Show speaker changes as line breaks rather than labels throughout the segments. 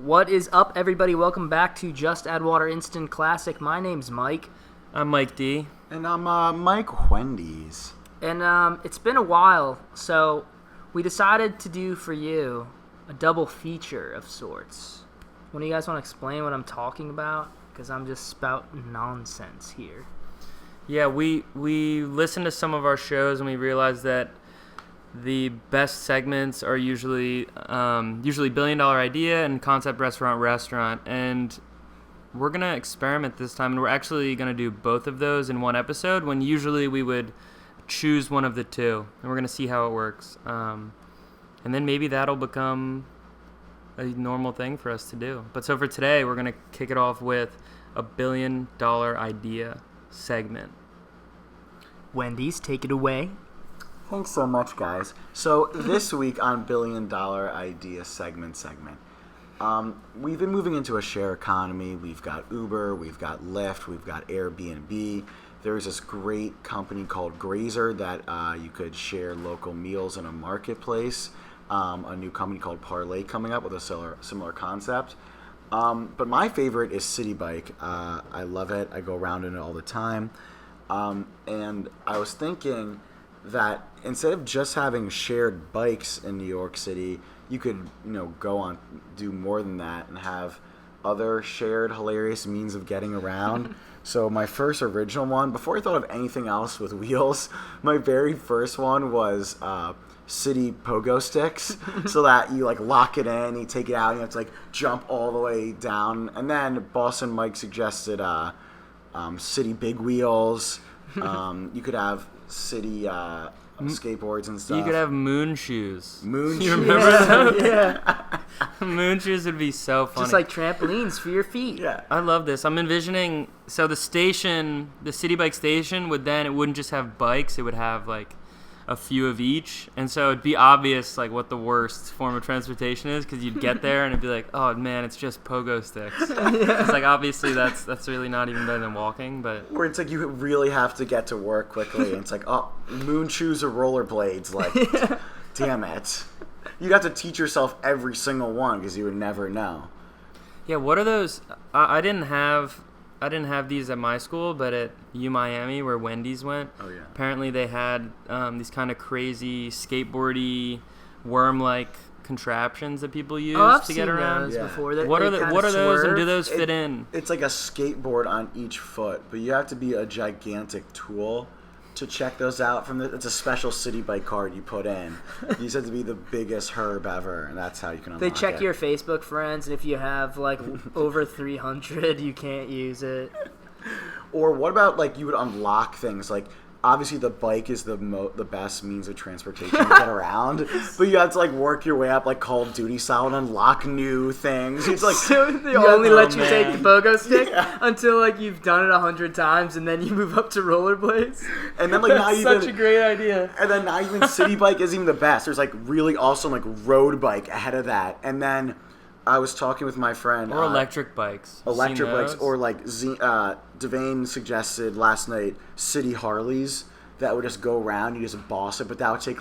What is up, everybody? Welcome back to Just Add Water Instant Classic. My name's Mike.
I'm Mike D.
And I'm Mike Wendy's.
And it's been a while, so we decided to do for you a double feature of sorts. One of you guys want to explain what I'm talking about? Because I'm just spouting nonsense here.
Yeah, we listened to some of our shows and we realized that the best segments are usually Billion Dollar Idea and Concept Restaurant, and we're gonna experiment this time, and we're actually gonna do both of those in one episode. When usually we would choose one of the two, and we're gonna see how it works, and then maybe that'll become a normal thing for us to do. But so for today, we're gonna kick it off with a $1 billion idea segment.
Wendy's, take it away.
Thanks so much, guys. So this week on $1 Billion Idea segment, we've been moving into a share economy. We've got Uber, we've got Lyft, we've got Airbnb. There's this great company called Grazer that you could share local meals in a marketplace. A new company called Parlay coming up with a similar concept. But my favorite is Citi Bike. I love it. I go around in it all the time. And I was thinking that instead of just having shared bikes in New York City, you could, go on, do more than that and have other shared hilarious means of getting around. So my first original one, before I thought of anything else with wheels, my very first one was Citi Pogo Sticks, so that you lock it in, you take it out, and you have to jump all the way down. And then Boston Mike suggested Citi Big Wheels. You could have Citi skateboards and stuff.
You could have moon shoes.
Moon
You
shoes.
remember those?
Yeah.
Moon shoes would be so funny.
Just like trampolines for your feet.
Yeah.
I love this. I'm envisioning, so the Citi Bike station it wouldn't just have bikes, it would have a few of each, and so it'd be obvious what the worst form of transportation is, because you'd get there and it'd be like, oh man, it's just pogo sticks. It's obviously that's really not even better than walking, but
Where it's you really have to get to work quickly, and it's moon shoes or rollerblades, damn it. You'd have to teach yourself every single one because you would never know.
yeah, what are those? I didn't have these at my school, but at U Miami, where Wendy's went,
Oh yeah.
apparently they had these kind of crazy skateboardy worm-like contraptions that people use
I've
to get
seen
around.
those
Yeah.
before.
What are those, and do those
It-
fit in?
It's like a skateboard on each foot, but you have to be a gigantic tool to check those out. It's a special Citi Bike card you put in. You just have to be the biggest herb ever, and that's how you can unlock
They check
it.
your Facebook friends, and if you have over 300, you can't use it.
Or what about you would unlock things obviously the bike is the best means of transportation to get around, but you have to work your way up Call of Duty style and unlock new things. It's
So they
you
only
have-
let you take the
man.
pogo stick
Yeah.
until you've done it 100 times, and then you move up to rollerblades.
and then now
That's
even
such a great idea.
and then not even City Bike isn't even the best. There's really awesome road bike ahead of that, and then I was talking with my friend
Or electric bikes. You
electric
seen
bikes,
those?
or Devane suggested last night City Harleys that would just go around. You just boss it, but that would take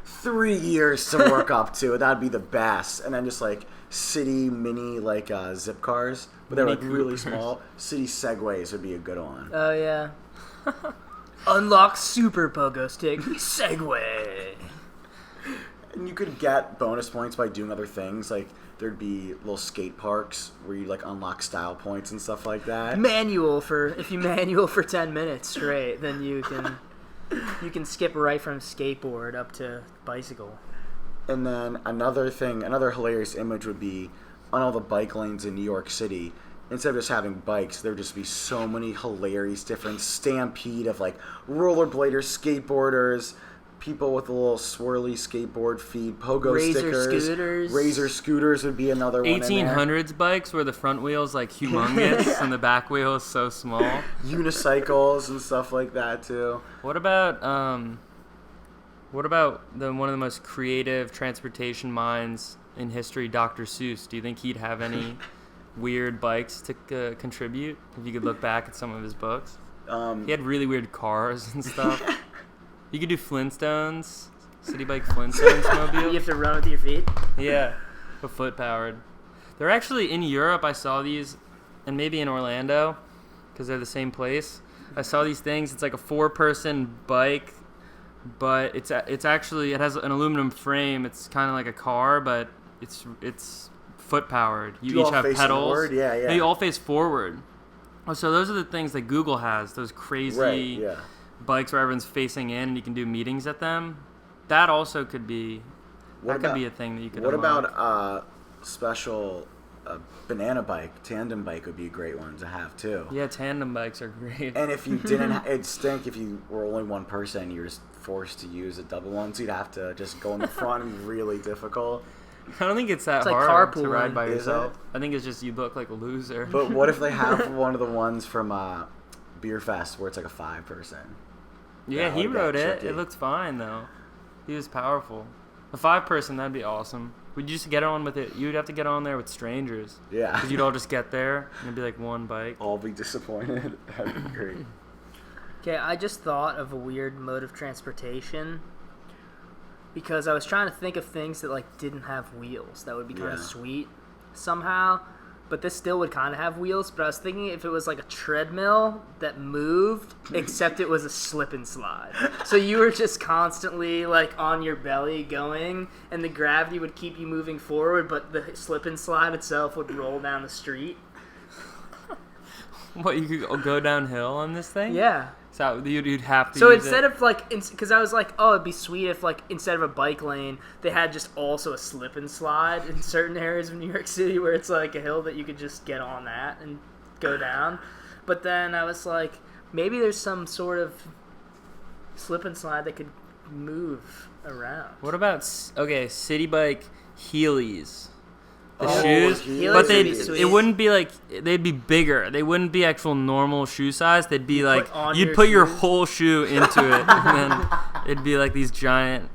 3 years to work up to. That'd be the best. And then just City mini zip cars, but they're
Mini
really
Coopers.
small. City Segways would be a good one.
Oh, yeah. Unlock super pogo stick. Segway.
And you could get bonus points by doing other things. There'd be little skate parks where you unlock style points and stuff like that.
If you manual for 10 minutes straight, then you can skip right from skateboard up to bicycle.
And then another hilarious image would be on all the bike lanes in New York City. Instead of just having bikes, there would just be so many hilarious different stampede of rollerbladers, skateboarders, people with a little swirly skateboard feet, pogo
Razor
stickers,
scooters.
Razor scooters would be another one.
1800s bikes where the front wheel's humongous and the back wheel is so small.
Unicycles and stuff like that too.
What about one of the most creative transportation minds in history, Dr. Seuss? Do you think he'd have any weird bikes to contribute if you could look back at some of his books? He had really weird cars and stuff. You could do Flintstones, City Bike Flintstones mobile.
You have to run with your feet.
Yeah, but foot powered. They're actually in Europe. I saw these, and maybe in Orlando, because they're the same place. I saw these things. It's like a 4-person bike, but it's actually, it has an aluminum frame. It's kind of like a car, but it's foot powered. You
Do
each
all
have
face
pedals.
forward? Yeah, yeah.
No, you all face forward. Oh, so those are the things that Google has. Those crazy
Right, yeah.
bikes where everyone's facing in and you can do meetings at them. That also could be. Could be a thing that you could.
What
unlock.
about special banana bike, tandem bike would be a great one to have too.
Yeah, tandem bikes are great.
And if you didn't, it'd stink if you were only one person. You're just forced to use a double one, so you'd have to just go in the front and be really difficult.
I don't think it's that
It's like
hard to
carpooling.
ride by
Is
yourself.
it?
I think it's just you look like a loser.
But what if they have one of the ones from Beer Fest where it's like a 5-person?
yeah,
That
he
would get
rode it.
tricky.
It looked fine though. He was powerful. A 5-person, that'd be awesome. Would you just get on with it? You'd have to get on there with strangers.
Yeah.
Because you'd all just get there and it'd be like one bike.
all be disappointed. That'd be great.
Okay, I just thought of a weird mode of transportation because I was trying to think of things that like didn't have wheels that would be kind of
Yeah.
sweet somehow, but this still would kind of have wheels. But I was thinking if it was like a treadmill that moved, except it was a slip and slide. So you were just constantly like on your belly going, and the gravity would keep you moving forward, but the slip and slide itself would roll down the street.
What, you could go downhill on this thing?
Yeah.
So you'd have to
So
use
instead
it.
of like, because I was like, oh, it'd be sweet if like instead of a bike lane, they had just also a slip and slide in certain areas of New York City where it's like a hill that you could just get on that and go down. But then I was like, maybe there's some sort of slip and slide that could move around.
What about, City Bike Heelys? The
Oh,
shoes,
Heelys
but
would be
it
sweet.
wouldn't be like, they'd be bigger. They wouldn't be actual normal shoe size. They'd be like,
on
you'd
your
put your
shoes?
whole shoe into it, and then it'd be like these giant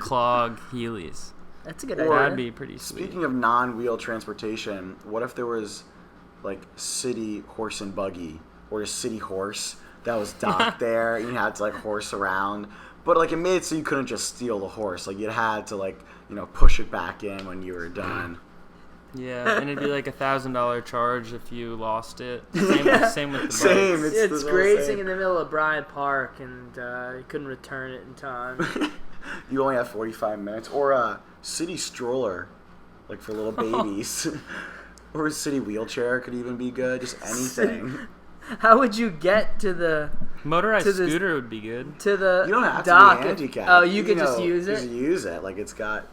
clog Heelys.
That's a good
Or-
idea.
That'd be pretty sweet.
Speaking of non-wheel transportation, what if there was like city horse and buggy or a city horse that was docked there and you had to like horse around, but like it made it so you couldn't just steal the horse, like you had to like, push it back in when you were done.
Yeah, and it'd be like $1,000 charge if you lost it. Same with the bikes.
Same.
It's
the whole
grazing
same.
in the middle of Bryant Park, and you couldn't return it in time.
You only have 45 minutes. Or a city stroller, like for little babies. Or a city wheelchair could even be good. Just anything.
How would you get to the
Motorized
To the-
scooter would be good.
to the
You don't have
dock?
to be handicapped.
Oh, you could just use
Just
it.
use it. Like it's got.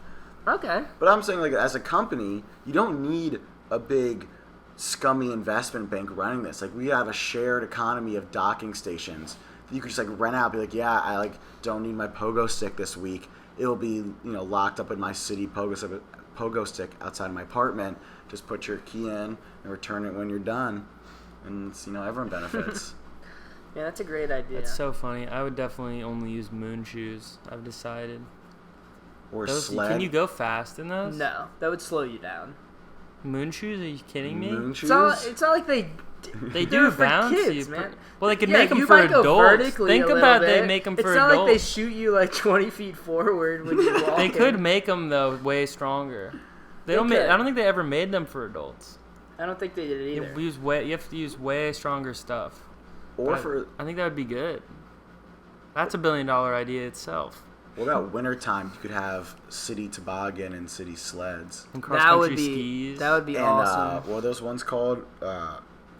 Okay.
But I'm saying, like, as a company, you don't need a big, scummy investment bank running this. Like, we have a shared economy of docking stations that you could just, like, rent out. Be like, yeah, I, like, don't need my pogo stick this week. It'll be, locked up in my city pogo stick outside of my apartment. Just put your key in and return it when you're done. And, it's, everyone benefits.
Yeah, that's a great idea.
That's so funny. I would definitely only use moon shoes. I've decided.
Or
Those,
sled.
can you go fast in those?
No, that would slow you down.
Moon shoes? Are you kidding me?
Moon
It's not,
shoes?
it's not like they.
They
they're
do
for
bounce
kids,
you.
man.
Well, they could
Yeah,
make them
you
for
might go
adults.
vertically
Think
a little
about
bit.
they make them for
It's not
adults.
like they shoot you like 20 feet forward when you walk.
They could make them though way stronger.
They
don't.
could.
I don't think they ever made them for adults.
I don't think they did it either.
You have to use way stronger stuff.
Or
But
for,
I think that would be good. That's $1 billion idea itself.
what about wintertime? You could have city toboggan and city sleds.
And cross
That
country
would be
skis.
that would be
And
awesome.
what are those ones called?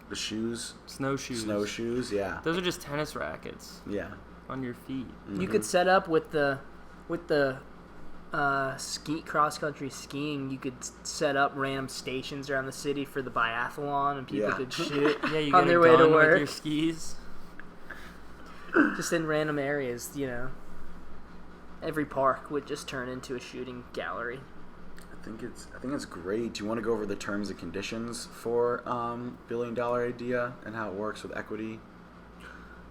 The shoes,
snowshoes.
snowshoes. Yeah,
Those are just tennis rackets
yeah.
on your feet.
You could set up with the ski cross country skiing. You could set up random stations around the city for the biathlon, and people
Yeah.
could shoot
Yeah, you
on
get
their
a
way to
gun with
work,
your skis.
just in random areas. Every park would just turn into a shooting gallery.
I think it's great. Do you want to go over the terms and conditions for $1 billion idea and how it works with equity?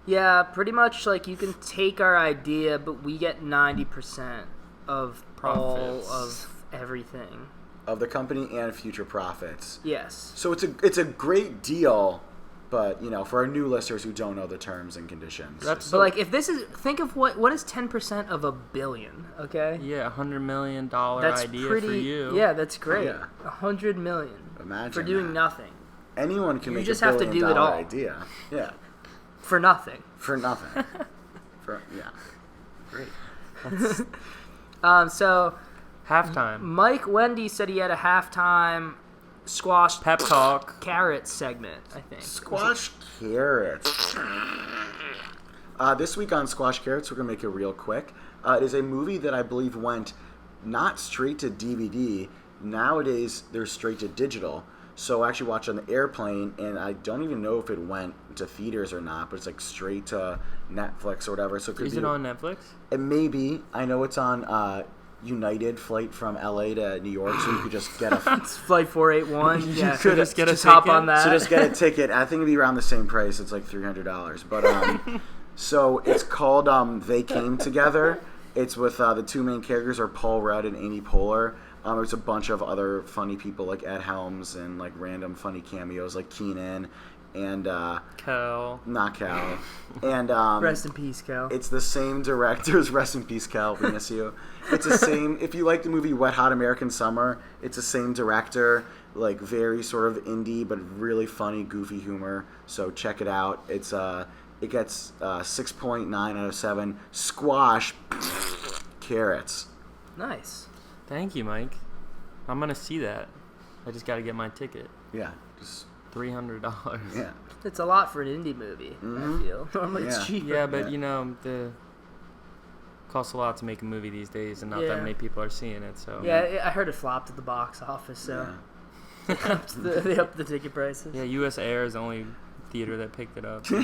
Yeah, pretty much like you can take our idea, but we get 90% of
Profits.
all of everything.
Of the company and future profits.
Yes.
So it's a great deal, But for our new listeners who don't know the terms and conditions,
That's-
But like, if this is, think of what is 10% of $1 billion? Okay,
Yeah, $100 million
that's
idea
pretty.
for you.
Yeah, that's great.
Yeah.
$100 million
Imagine
for doing
that.
nothing,
anyone can
You
make
just
a
have to
$1 billion
do it all.
idea. Yeah,
for nothing.
for nothing. Great.
So
Halftime.
Mike Wendy said he had a halftime squash
Pep talk.
carrot segment. I think.
Squash carrots. This week on Squash Carrots, we're going to make it real quick. It is a movie that I believe went not straight to DVD. Nowadays, they're straight to digital. So I actually watched it on the airplane, and I don't even know if it went to theaters or not, but it's like straight to Netflix or whatever. So it could
Is
be,
it on Netflix?
It may be. I know it's on United flight from LA to New York, so you could just get a
It's Flight 481. Yeah,
could
just get a
hop
ticket.
on that.
So just get a ticket. I think it'd be around the same price. It's like $300. But so it's called They Came Together. It's with the two main characters are Paul Rudd and Amy Poehler. There's a bunch of other funny people like Ed Helms and like random funny cameos like Keenan and
Cal.
not Cal. And
Rest in peace, Cal.
it's the same directors. Rest in peace, Cal. We miss you. It's the same. If you like the movie Wet Hot American Summer, it's the same director. Like very sort of indie, but really funny, goofy humor. So check it out. It's it gets 6.9 out of 7. Squash carrots.
Nice.
Thank you, Mike. I'm gonna see that. I just got to get my ticket.
Yeah, just
$300.
yeah.
It's a lot for an indie movie.
Mhm.
I feel normally it's
Yeah.
cheaper.
Yeah, but
Yeah.
the costs a lot to make a movie these days, and not that
Yeah.
many people are seeing it. So
Yeah, I heard it flopped at the box office, so
Yeah.
they upped the ticket prices.
Yeah, U.S. Air is the only theater that picked it up. So.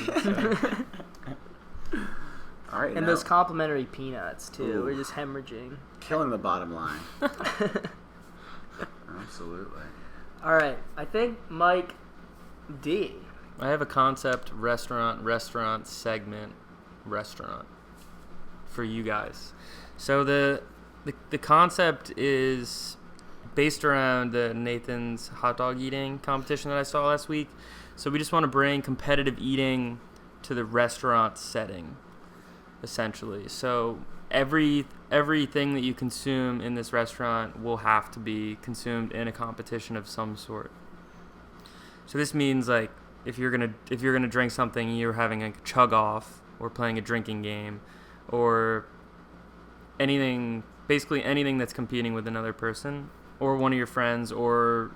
All right.
And
now,
those complimentary peanuts too.
Ooh.
We're just hemorrhaging.
killing the bottom line. Absolutely.
All right, I think Mike D.
I have a concept restaurant segment for you guys. So the concept is based around the Nathan's hot dog eating competition that I saw last week. So we just want to bring competitive eating to the restaurant setting, essentially. So everything that you consume in this restaurant will have to be consumed in a competition of some sort. So this means like if you're gonna drink something, you're having a chug off or playing a drinking game, or basically anything that's competing with another person or one of your friends or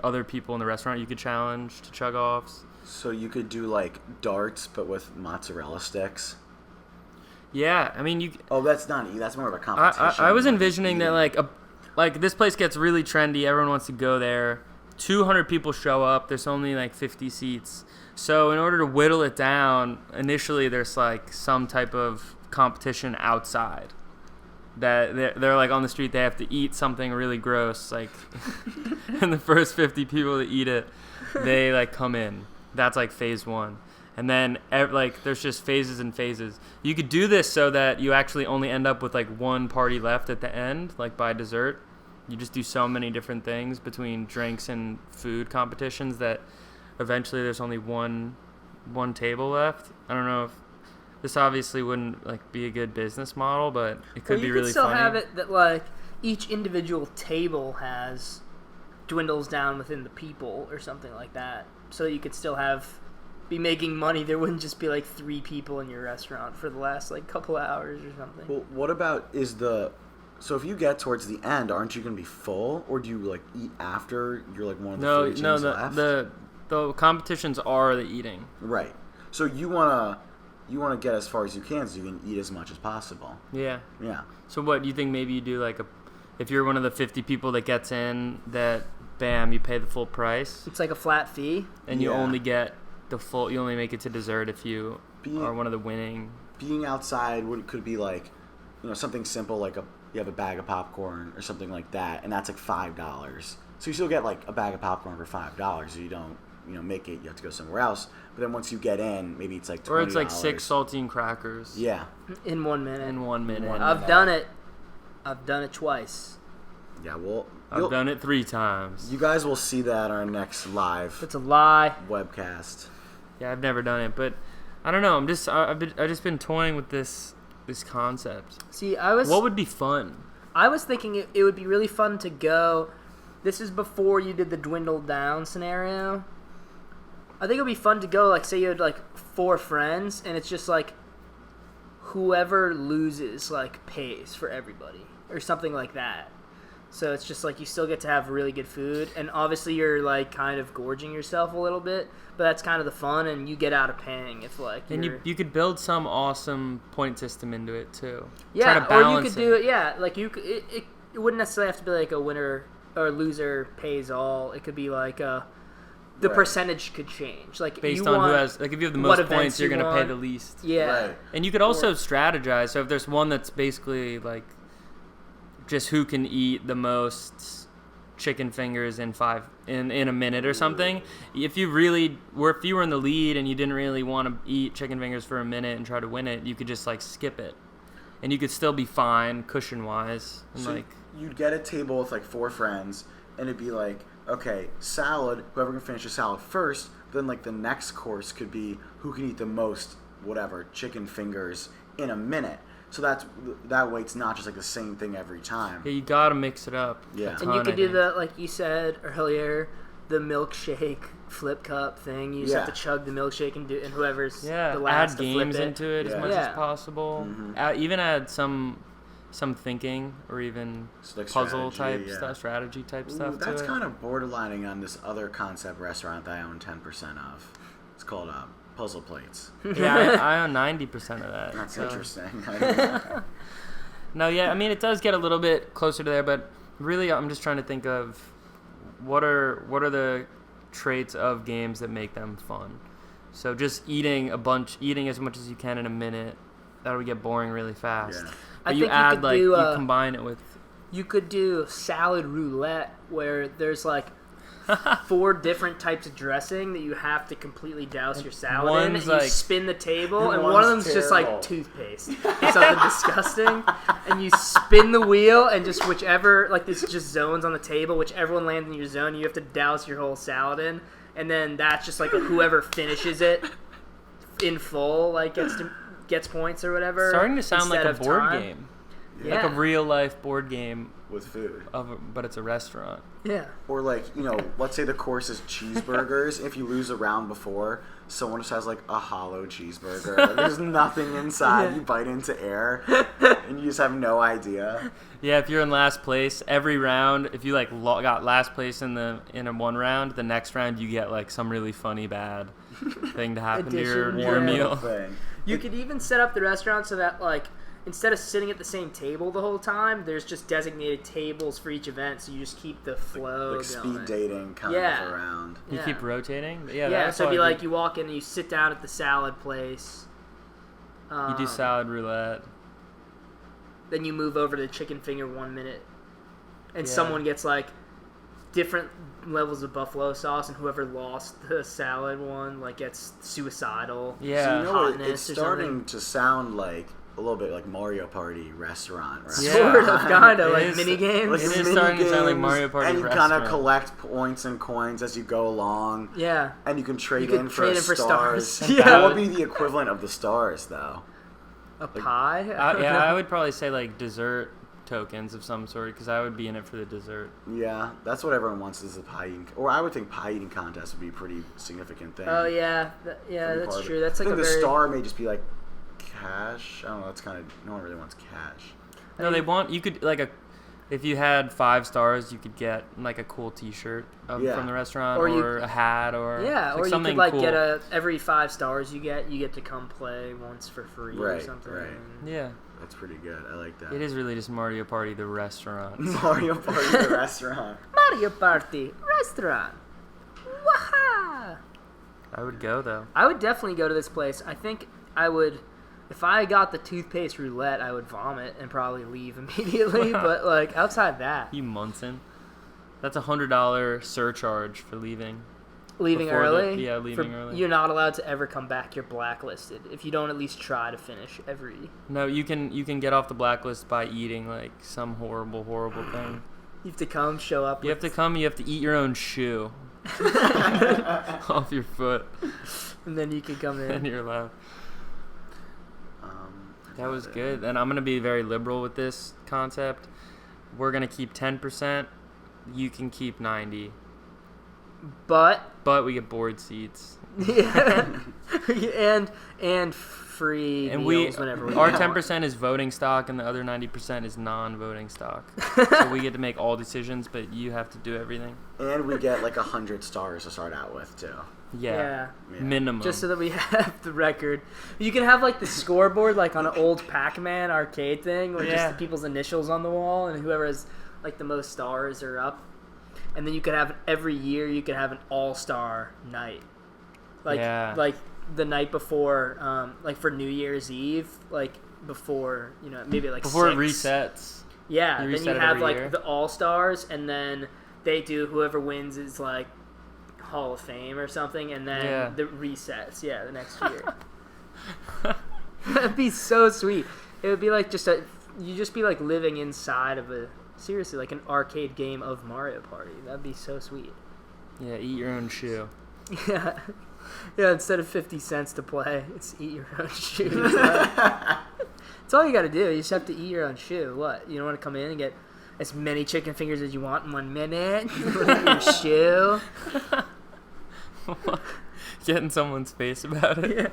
other people in the restaurant. You could challenge to chug offs.
So you could do like darts, but with mozzarella sticks.
Yeah, I mean
Oh, that's not. That's more of a competition.
I was
like
envisioning that
eating.
like this place gets really trendy. Everyone wants to go there. 200 people show up. There's only like 50 seats. So in order to whittle it down, initially there's like some type of competition outside. That they're like on the street. They have to eat something really gross. Like, and the first 50 people to eat it, they like come in. That's like phase 1. And then, like, there's just phases and phases. You could do this so that you actually only end up with, like, one party left at the end, like, by dessert. You just do so many different things between drinks and food competitions that eventually there's only one table left. I don't know if... This obviously wouldn't, like, be a good business model, but it could be really
You could still
funny.
have it that, like, each individual table dwindles down within the people or something like that. So you could still be making money. There wouldn't just be like 3 people in your restaurant for the last like couple of hours or something.
Well, what about so if you get towards the end, aren't you going to be full, or do you like eat after you're like one of the 3 teams left?
The competitions are the eating.
Right. So you wanna get as far as you can, so you can eat as much as possible.
Yeah.
Yeah.
So what do you think? Maybe you do like if you're one of the 50 people that gets in, that bam, you pay the full price,
It's like a flat fee.
and you
Yeah.
only get you only make it to dessert if you are one of the winning.
Being outside could be like, something simple like you have a bag of popcorn or something like that, and that's like $5. So you still get like a bag of popcorn for $5. So you don't make it. You have to go somewhere else. But then once you get in, maybe it's like $20.
Or it's like 6 saltine crackers.
Yeah.
In 1 minute.
In 1 minute.
I've done it. I've done it twice.
Yeah. Well,
I've done it 3 times.
you guys will see that on our next live
It's a lie.
webcast.
Yeah, I've never done it, but I don't know. I've just been toying with this concept.
See,
What would be fun?
I was thinking it would be really fun to go. This is before you did the dwindled down scenario. I think it would be fun to go, like, say you had, like, 4 friends, and it's just, like, whoever loses, like, pays for everybody, or something like that. So it's just, like, you still get to have really good food, and obviously you're, like, kind of gorging yourself a little bit, but that's kind of the fun, and you get out of paying if, like,
And you could build some awesome point system into it, too.
Yeah,
Try to
or you
balance
could do it, yeah, like, it wouldn't necessarily have to be, like, a winner or loser pays all. It could be, like, the
Right.
percentage could change. Like,
based
you
on
want
who has, like, if you have the
what
most
events
points, you're
you
going to pay
want.
the least.
Yeah.
Right.
And you could also strategize. So if there's one that's basically, like, just who can eat the most chicken fingers in a minute or something. If you were in the lead and you didn't really want to eat chicken fingers for a minute and try to win it, you could just, like, skip it, and you could still be fine cushion wise. And
So
like,
you'd get a table with like 4 friends, and it'd be like, okay, salad. Whoever can finish the salad first. Then like the next course could be who can eat the most whatever chicken fingers in a minute. So that way it's not just like the same thing every time.
yeah, you gotta mix it up.
Yeah.
a
And
ton,
And you
I
could do
think.
the, like you said earlier, the milkshake flip cup thing. You just have
Yeah.
to chug the milkshake and whoever's
Yeah,
the last
add
to flip
games
it.
into it as
Yeah.
much
Yeah.
as possible.
Mhm.
Even add some thinking or even
It's like
puzzle
strategy,
type
yeah.
stuff, strategy type
Ooh,
stuff.
that's
to it.
kind of borderlining on this other concept restaurant that I own 10% of. It's called Puzzle Plates.
Yeah, I own 90% of that.
That's
so-
interesting.
No, yeah, I mean it does get a little bit closer to there, but really I'm just trying to think of what are the traits of games that make them fun. So just eating as much as you can in a minute, that would get boring really fast.
Yeah.
But
I
you
think you
add
could
like
do,
you combine it with
You could do salad roulette where there's like 4 different types of dressing that you have to completely douse your salad in, and
one's
you
like-
spin the table, and
One's
one of them's just
terrible.
like toothpaste. It's something disgusting, and you spin the wheel, and just whichever, like there's just zones on the table, whichever one lands in your zone, you have to douse your whole salad in, and then that's just like whoever finishes it in full, like gets points or whatever.
starting to sound like
instead
a
of
board
time.
game.
Yeah.
Like a real life board game
With food.
but it's a restaurant.
Yeah.
Or like, let's say the course is cheeseburgers. If you lose a round before, someone just has like a hollow cheeseburger. Like, there's nothing inside. You bite into air, and you just have no idea.
Yeah, if you're in last place, every round, if you like got last place in a one round, the next round you get like some really funny bad thing to happen to your
Addition,
your
yeah.
meal.
Thing.
You could even set up the restaurant so that, like, instead of sitting at the same table the whole time, there's just designated tables for each event, so you just keep the flow
Like speed
going.
dating kind
Yeah.
of around.
You
Yeah.
keep rotating. Yeah,
Yeah,
that's
so it'd be
all I
like
do.
you walk in and you sit down at the salad place.
You do salad roulette.
Then you move over to the chicken finger 1 minute. And
Yeah.
someone gets, like, different levels of buffalo sauce, and whoever lost the salad one, like, gets suicidal.
Yeah.
So you know what?
Hotness
It's
or
starting
something.
to sound like a little bit like Mario Party restaurant. Right?
Yeah.
Sort of, kind of,
It
like
is-
mini games.
Like
It is
mini
starting to sound like
games,
Mario Party
and you kind
restaurant.
of collect points and coins as you go along,
Yeah.
and you can trade
You could
in for
trade in for
stars.
stars.
That
Yeah.
would be the equivalent of the stars, though.
A pie?
Yeah, I would probably say like dessert tokens of some sort because I would be in it for the dessert.
Yeah, that's what everyone wants is a pie eating. Or I would think pie eating contest would be a pretty significant thing.
Oh, yeah. Yeah,
Pretty
that's
part of
true.
it.
That's
I
like
think
a
the
very...
star may just be like cash. I don't know. That's kind of no one really wants cash.
No, they want you could like if you had 5 stars, you could get like a cool T-shirt
Yeah.
from the restaurant
Or
or,
you-
a hat or
Yeah,
like
or you
something
could like
cool.
get every 5 stars you get to come play once for free or
Right,
something.
right.
Yeah,
That's pretty good. I like that.
it is really just Mario Party the restaurant.
Mario Party the restaurant.
Mario Party restaurant. Waha!
I would go though.
I would definitely go to this place. I think I would, if I got the toothpaste roulette, I would vomit and probably leave immediately. But like outside that,
You Munson. That's $100 surcharge for leaving.
leaving
Before
early.
yeah, leaving early.
You're not allowed to ever come back. You're blacklisted if you don't at least try to finish every.
No, you can get off the blacklist by eating like some horrible thing.
You have to come, show up.
You have to come. You have to eat your own shoe. off your foot,
and then you could come in.
and you're allowed.
Um,
That was good. And I'm going to be very liberal with this concept. We're going to keep 10%. You can keep 90.
But
But we get board seats.
and free
And
meals whenever we
our
want.
10% is voting stock and the other 90% is non-voting stock. So we get to make all decisions, but you have to do everything.
And we get like 100 stars to start out with too.
Yeah.
Yeah.
Minimum.
Just so that we have the record. You can have like the scoreboard like on an old Pac-Man arcade thing where just
Yeah.
the people's initials on the wall and whoever has like the most stars are up. And then you could have every year you could have an all-star night. Like the night before like for New Year's Eve, like before, maybe like
Before it
6.
resets.
Yeah,
You
then
reset
you
it
have
every
like
year?
the all-stars and then they do whoever wins is like Hall of Fame or something, and then
Yeah.
the resets. Yeah, the next year. That'd be so sweet. It would be like you just be like living inside of seriously like an arcade game of Mario Party. That'd be so sweet.
Yeah, eat your own shoe.
Yeah, yeah. Instead of 50 cents to play, it's eat your own shoe. That's all you got to do. You just have to eat your own shoe. What? You don't want to come in and get as many chicken fingers as you want in 1 minute? Eat your shoe.
Get in someone's face about it.
Yeah.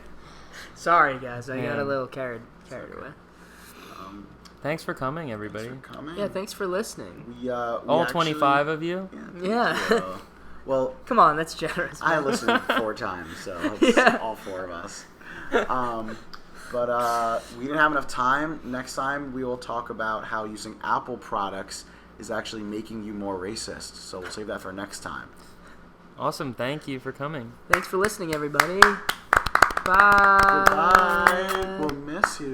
Sorry, guys. I got a
Man.
little carried away.
Thanks for coming, everybody.
Thanks for coming.
Yeah, thanks for listening.
We
All 25 of you?
Yeah.
Well,
Come on, that's generous.
I
man.
listened 4 times, so it's
Yeah.
all 4 of us. But we didn't have enough time. Next time we will talk about how using Apple products is actually making you more racist. So we'll save that for next time.
Awesome. Thank you for coming.
Thanks for listening, everybody. Bye.
Goodbye. We'll miss you.